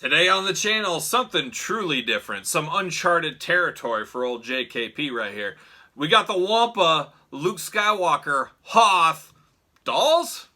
Today on the channel, something truly different. Some uncharted territory for old JKP right here. We got the Wampa, Luke Skywalker, Hoth, dolls?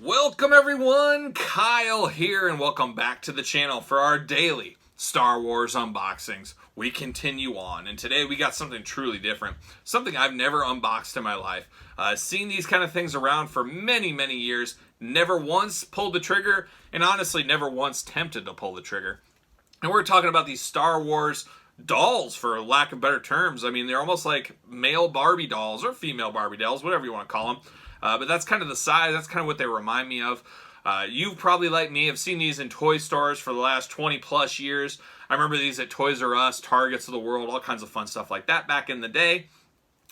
Welcome everyone, Kyle here, and welcome back to the channel for our daily Star Wars unboxings. We continue on, and today we got something truly different. Something I've never unboxed in my life. Seen these kind of things around for many, many years. Never once pulled the trigger, and honestly never once tempted to pull the trigger. And we're talking about these Star Wars dolls, for lack of better terms. I mean, they're almost like male Barbie dolls, or female Barbie dolls, whatever you want to call them. But that's kind of the size, that's kind of what they remind me of. You probably, like me, have seen these in toy stores for the last 20 plus years. I remember these at Toys R Us, Targets of the world, all kinds of fun stuff like that back in the day.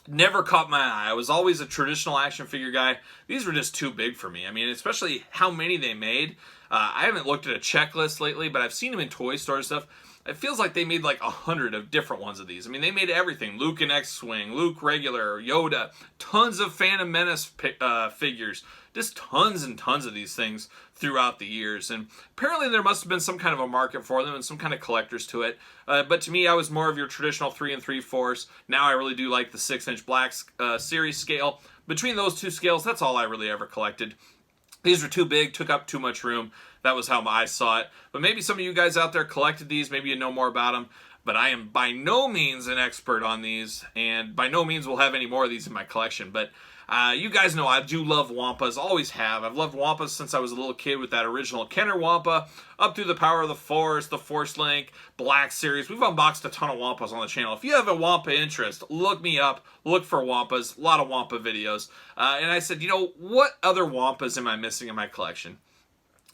Never caught my eye. I was always a traditional action figure guy. These were just too big for me. I mean, especially how many they made. I haven't looked at a checklist lately, but I've seen them in toy stores and stuff. It feels like they made like 100 of different ones of these. I mean, they made everything. Luke in X-Wing, Luke regular, Yoda, tons of Phantom Menace figures. Just tons and tons of these things throughout the years. And apparently there must have been some kind of a market for them and some kind of collectors to it. But to me, I was more of your traditional 3 3/4. Now I really do like the 6-inch black series scale. Between those two scales, that's all I really ever collected. These were too big, took up too much room. That was how I saw it. But maybe some of you guys out there collected these. Maybe you know more about them. But I am by no means an expert on these. And by no means will have any more of these in my collection. But you guys know I do love Wampas. Always have. I've loved Wampas since I was a little kid with that original Kenner Wampa. Up through the Power of the Force Link, Black Series. We've unboxed a ton of Wampas on the channel. If you have a Wampa interest, look me up. Look for Wampas. A lot of Wampa videos. And I said, you know, what other Wampas am I missing in my collection?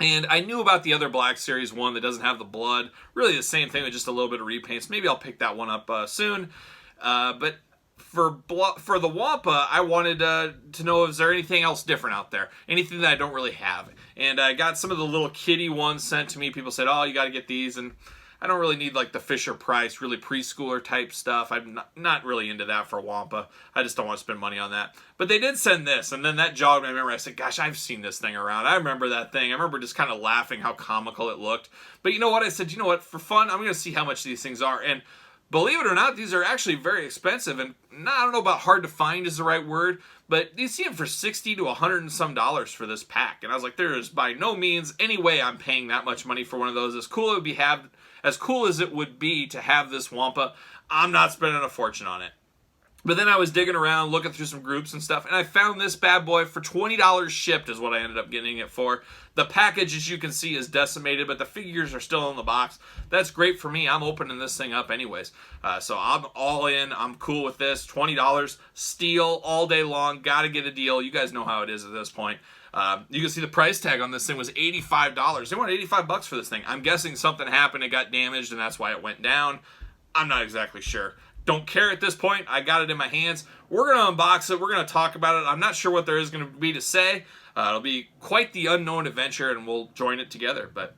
And I knew about the other Black Series one that doesn't have the blood. Really the same thing with just a little bit of repaints. Maybe I'll pick that one up soon. But for the Wampa, I wanted to know if there anything else different out there. Anything that I don't really have. And I got some of the little kitty ones sent to me. People said, oh, you got to get these. And I don't really need like the Fisher-Price, really preschooler type stuff. I'm not really into that for Wampa. I just don't want to spend money on that. But they did send this, and then that jogged my memory. I said, gosh, I've seen this thing around. I remember that thing. I remember just kind of laughing how comical it looked. But you know what? I said, you know what? For fun, I'm going to see how much these things are. And believe it or not, these are actually very expensive. And I don't know about hard to find is the right word, but you see them for $60 to $100 and some for this pack. And I was like, there is by no means any way I'm paying that much money for one of those. As cool as it would be to have this Wampa, I'm not spending a fortune on it. But then I was digging around, looking through some groups and stuff, and I found this bad boy for $20 shipped is what I ended up getting it for. The package, as you can see, is decimated, but the figures are still in the box. That's great for me. I'm opening this thing up anyways. So I'm all in. I'm cool with this. $20, steal all day long. Got to get a deal. You guys know how it is at this point. You can see the price tag on this thing was $85. They wanted $85 for this thing. I'm guessing something happened. It got damaged, and that's why it went down. I'm not exactly sure. Don't care at this point. I got it in my hands. We're going to unbox it. We're going to talk about it. I'm not sure what there is going to be to say. It'll be quite the unknown adventure, and we'll join it together. But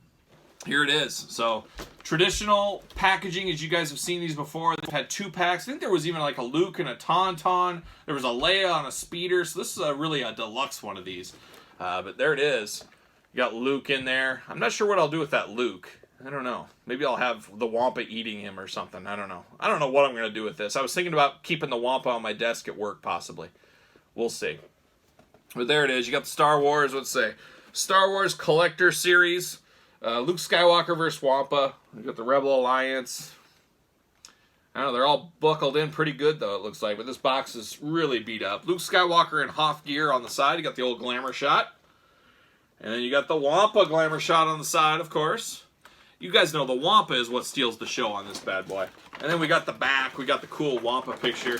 here it is. So, traditional packaging, as you guys have seen these before. They've had 2 packs. I think there was even like a Luke and a Tauntaun. There was a Leia on a speeder. So this is really a deluxe one of these. But there it is. You got Luke in there. I'm not sure what I'll do with that Luke. I don't know. Maybe I'll have the Wampa eating him or something. I don't know. I don't know what I'm going to do with this. I was thinking about keeping the Wampa on my desk at work, possibly. We'll see. But there it is. You got the Star Wars, let's say, Star Wars Collector Series. Luke Skywalker versus Wampa. You got the Rebel Alliance. I don't know. They're all buckled in pretty good, though, it looks like. But this box is really beat up. Luke Skywalker in Hoth gear on the side. You got the old glamour shot. And then you got the Wampa glamour shot on the side, of course. You guys know the Wampa is what steals the show on this bad boy. And then we got the back. We got the cool Wampa picture.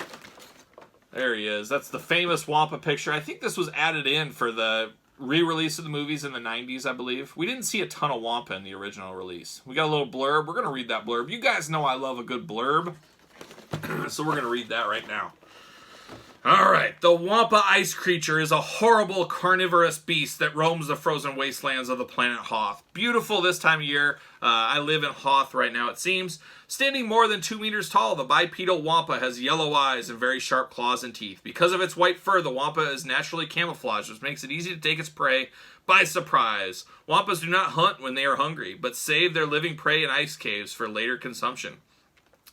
There he is. That's the famous Wampa picture. I think this was added in for the re-release of the movies in the 90s, I believe. We didn't see a ton of Wampa in the original release. We got a little blurb. We're going to read that blurb. You guys know I love a good blurb. So we're going to read that right now. Alright, the Wampa ice creature is a horrible carnivorous beast that roams the frozen wastelands of the planet Hoth. Beautiful this time of year. I live in Hoth right now, it seems. Standing more than 2 meters tall, the bipedal Wampa has yellow eyes and very sharp claws and teeth. Because of its white fur, the Wampa is naturally camouflaged, which makes it easy to take its prey by surprise. Wampas do not hunt when they are hungry, but save their living prey in ice caves for later consumption.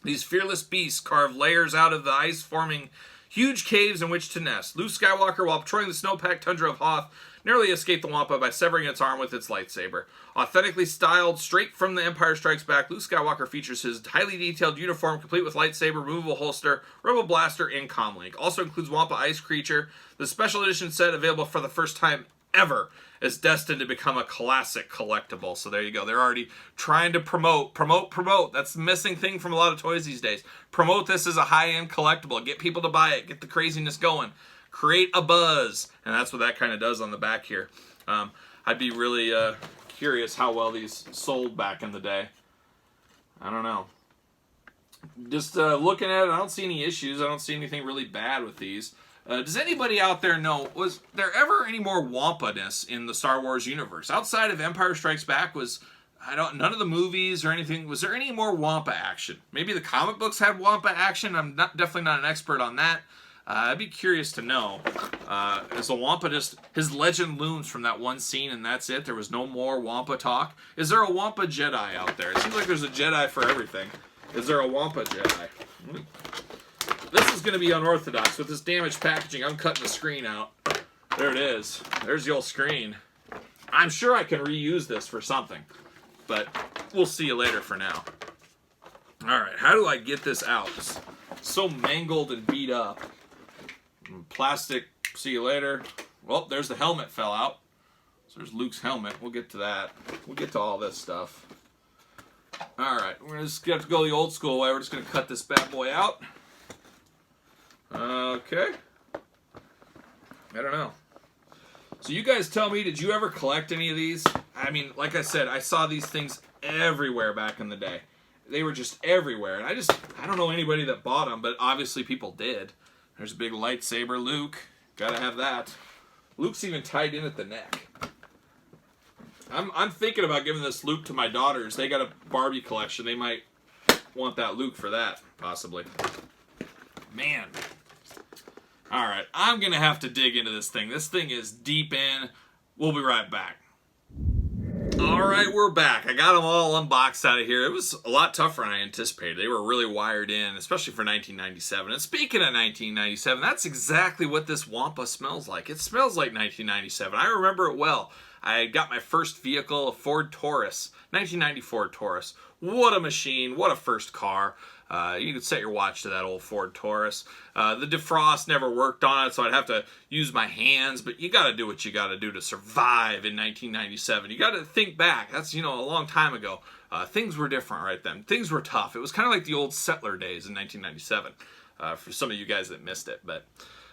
These fearless beasts carve layers out of the ice, forming huge caves in which to nest. Luke Skywalker, while patrolling the snow-packed tundra of Hoth, narrowly escaped the Wampa by severing its arm with its lightsaber. Authentically styled straight from The Empire Strikes Back, Luke Skywalker features his highly detailed uniform, complete with lightsaber, removable holster, rebel blaster, and comlink. Also includes Wampa Ice Creature. The special edition set, available for the first time ever, is destined to become a classic collectible. So there you go. They're already trying to promote. That's the missing thing from a lot of toys these days. Promote this as a high-end collectible. Get people to buy it. Get the craziness going. Create a buzz. And that's what that kind of does on the back here. I'd be really curious how well these sold back in the day. I don't know. Just looking at it, I don't see any issues. I don't see anything really bad with these. Does anybody out there know, was there ever any more Wampa-ness in the Star Wars universe? Outside of Empire Strikes Back, none of the movies or anything, was there any more Wampa action? Maybe the comic books had Wampa action. I'm definitely not an expert on that. I'd be curious to know. Is the Wampa just, his legend looms from that one scene and that's it? There was no more Wampa talk? Is there a Wampa Jedi out there? It seems like there's a Jedi for everything. Is there a Wampa Jedi? This is going to be unorthodox. With this damaged packaging, I'm cutting the screen out. There it is. There's the old screen. I'm sure I can reuse this for something, but we'll see you later for now. Alright, how do I get this out? It's so mangled and beat up. Plastic, see you later. Well, there's the helmet fell out. So there's Luke's helmet. We'll get to that. We'll get to all this stuff. Alright, we're just going to have to go the old school way. We're just going to cut this bad boy out. Okay. I don't know. So you guys tell me, did you ever collect any of these? I mean, like I said, I saw these things everywhere back in the day. They were just everywhere. And I don't know anybody that bought them, but obviously people did. There's a big lightsaber, Luke. Gotta have that. Luke's even tied in at the neck. I'm thinking about giving this Luke to my daughters. They got a Barbie collection. They might want that Luke for that, possibly. Man. Alright, I'm going to have to dig into this thing. This thing is deep in. We'll be right back. Alright, we're back. I got them all unboxed out of here. It was a lot tougher than I anticipated. They were really wired in, especially for 1997. And speaking of 1997, that's exactly what this Wampa smells like. It smells like 1997. I remember it well. I got my first vehicle, a Ford Taurus, 1994 Taurus. What a machine, what a first car. You could set your watch to that old Ford Taurus. The defrost never worked on it, so I'd have to use my hands, but you gotta do what you gotta do to survive in 1997. You gotta think back, that's, a long time ago. Things were different right then. Things were tough. It was kind of like the old settler days in 1997, for some of you guys that missed it, but...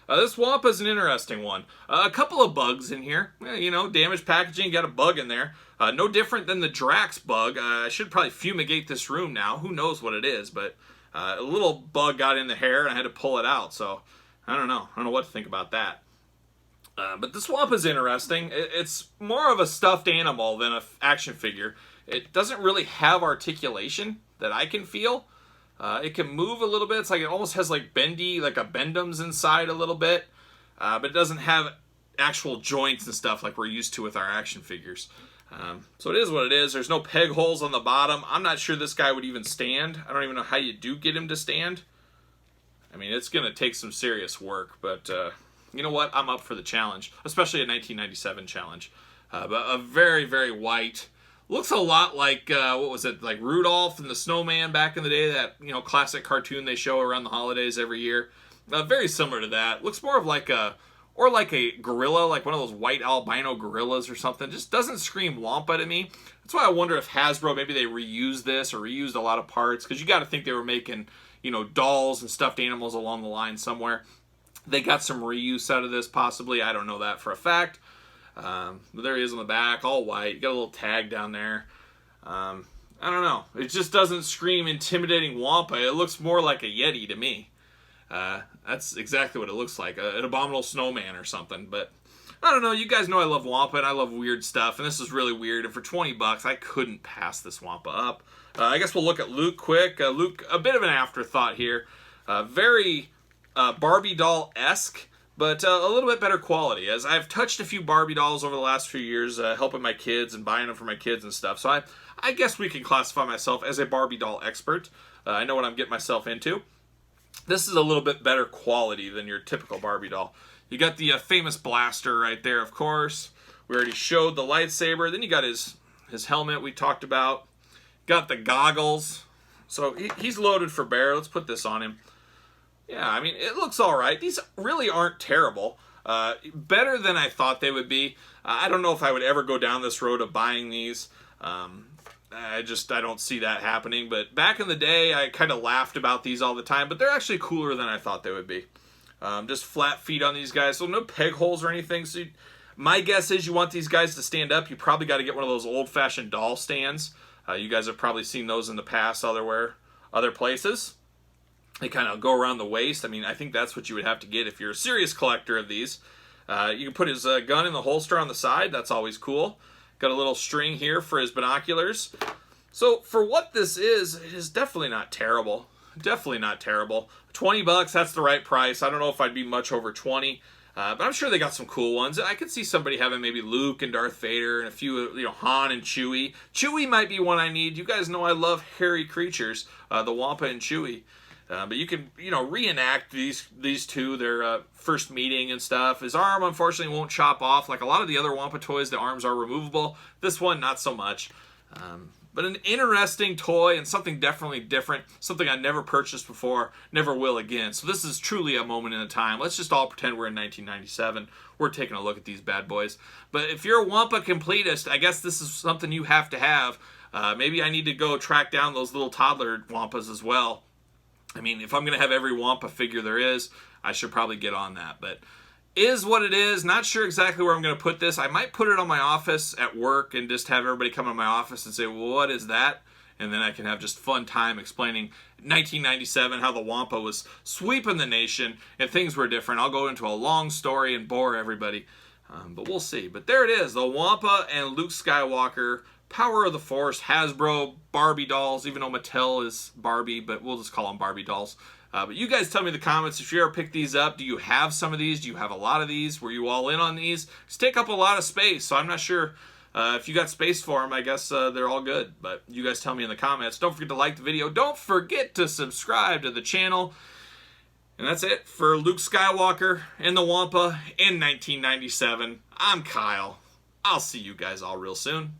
this Wampa is an interesting one. A couple of bugs in here. Damaged packaging, got a bug in there. No different than the Drax bug. I should probably fumigate this room now. Who knows what it is, but a little bug got in the hair and I had to pull it out. So, I don't know. I don't know what to think about that. But this Wampa is interesting. It's more of a stuffed animal than an action figure. It doesn't really have articulation that I can feel. It can move a little bit. It's like it almost has like bendy, like a bendums inside a little bit. But it doesn't have actual joints and stuff like we're used to with our action figures. So it is what it is. There's no peg holes on the bottom. I'm not sure this guy would even stand. I don't even know how you do get him to stand. I mean, it's going to take some serious work. But you know what? I'm up for the challenge. Especially a 1997 challenge. But a very, very white... Looks a lot like, what was it, like Rudolph and the Snowman back in the day, that, classic cartoon they show around the holidays every year. Very similar to that. Looks more of like a gorilla, like one of those white albino gorillas or something. Just doesn't scream Wampa to me. That's why I wonder if Hasbro, maybe they reused this or reused a lot of parts, because you got to think they were making, dolls and stuffed animals along the line somewhere. They got some reuse out of this, possibly. I don't know that for a fact. But there he is on the back, all white. You got a little tag down there. I don't know. It just doesn't scream intimidating Wampa. It looks more like a Yeti to me. That's exactly what it looks like, an abominable snowman or something. But I don't know, you guys know I love Wampa and I love weird stuff, and this is really weird, and for 20 bucks, I couldn't pass this Wampa up. I guess we'll look at Luke quick. Luke, a bit of an afterthought here. Very Barbie doll-esque, but a little bit better quality, as I've touched a few Barbie dolls over the last few years, helping my kids and buying them for my kids and stuff, so I guess we can classify myself as a Barbie doll expert. I know what I'm getting myself into. This is a little bit better quality than your typical Barbie doll. You got the famous blaster right there, of course. We already showed the lightsaber. Then you got his helmet we talked about. Got the goggles. So he's loaded for bear. Let's put this on him. Yeah, I mean, it looks all right. These really aren't terrible. Better than I thought they would be. I don't know if I would ever go down this road of buying these. I don't see that happening. But back in the day, I kind of laughed about these all the time. But they're actually cooler than I thought they would be. Just flat feet on these guys. So no peg holes or anything. So my guess is you want these guys to stand up. You probably got to get one of those old-fashioned doll stands. You guys have probably seen those in the past other places. They kind of go around the waist. I mean, I think that's what you would have to get if you're a serious collector of these. You can put his gun in the holster on the side. That's always cool. Got a little string here for his binoculars. So for what this is, it is definitely not terrible. Definitely not terrible. 20 bucks, that's the right price. I don't know if I'd be much over 20. But I'm sure they got some cool ones. I could see somebody having maybe Luke and Darth Vader and a few, Han and Chewie. Chewie might be one I need. You guys know I love hairy creatures, the Wampa and Chewie. But you can, reenact these two, their first meeting and stuff. His arm, unfortunately, won't chop off. Like a lot of the other Wampa toys, the arms are removable. This one, not so much. But an interesting toy and something definitely different. Something I never purchased before, never will again. So this is truly a moment in a time. Let's just all pretend we're in 1997. We're taking a look at these bad boys. But if you're a Wampa completist, I guess this is something you have to have. Maybe I need to go track down those little toddler Wampas as well. I mean, if I'm going to have every Wampa figure there is, I should probably get on that. But is what it is. Not sure exactly where I'm going to put this. I might put it on my office at work and just have everybody come in my office and say, well, what is that? And then I can have just fun time explaining 1997, how the Wampa was sweeping the nation and things were different. I'll go into a long story and bore everybody. But we'll see. But there it is. The Wampa and Luke Skywalker, Power of the Force, Hasbro, Barbie dolls, even though Mattel is Barbie, but we'll just call them Barbie dolls. But you guys tell me in the comments if you ever picked these up. Do you have some of these? Do you have a lot of these? Were you all in on these? These take up a lot of space, so I'm not sure if you got space for them. I guess they're all good. But you guys tell me in the comments. Don't forget to like the video. Don't forget to subscribe to the channel. And that's it for Luke Skywalker and the Wampa in 1997. I'm Kyle. I'll see you guys all real soon.